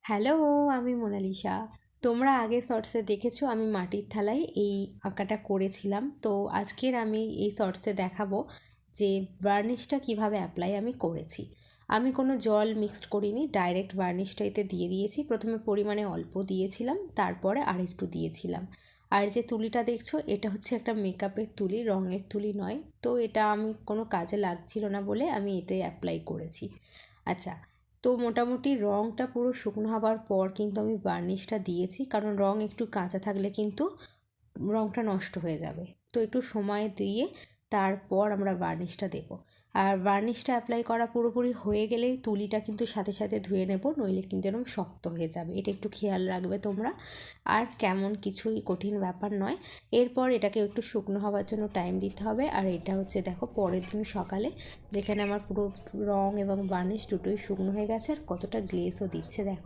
Hello, আমি Mona Lisa. তোমরা আগে শর্টসে দেখেছো আমি মাটির থালায় এই আঁকাটা করেছিলাম। তো আজকের আমি এই শর্টসে দেখাবো যে ভার্নিশটা কিভাবে অ্যাপ্লাই আমি করেছি। আমি কোনো জল মিক্সড করিনি, ডাইরেক্ট ভার্নিশটা এতে দিয়ে দিয়েছি। প্রথমে পরিমাণে অল্প দিয়েছিলাম, তারপরে আরেকটু দিয়েছিলাম। আর যে তুলিটা দেখছো এটা হচ্ছে একটা মেকআপের তুলি, রঙের তুলি নয়। তো এটা আমি কোনো কাজে লাগছিল না বলে আমি এতে অ্যাপ্লাই করেছি। আচ্ছা, তো মোটামুটি রঙটা পুরো শুকনো হবার পর কিন্তু আমি বার্নিশটা দিয়েছি, কারণ রঙ একটু কাঁচা থাকলে কিন্তু রঙটা নষ্ট হয়ে যাবে। তো একটু সময় দিয়ে তারপর আমরা বার্নিশটা দেব। আর বার্নিশটা অ্যাপ্লাই করা পুরোপুরি হয়ে গেলেই তুলিটা কিন্তু সাথে সাথে ধুয়ে নেব, নইলে কিন্তু এরকম শক্ত হয়ে যাবে। এটা একটু খেয়াল রাখবে তোমরা। আর কেমন কিছুই কঠিন ব্যাপার নয়। এরপর এটাকে একটু শুকনো হওয়ার জন্য টাইম দিতে হবে। আর এটা হচ্ছে দেখো পরের দিন সকালে, যেখানে আমার পুরো রং এবং বার্নিশ দুটোই শুকনো হয়ে গেছে আর কতটা গ্লেসও দিচ্ছে দেখো।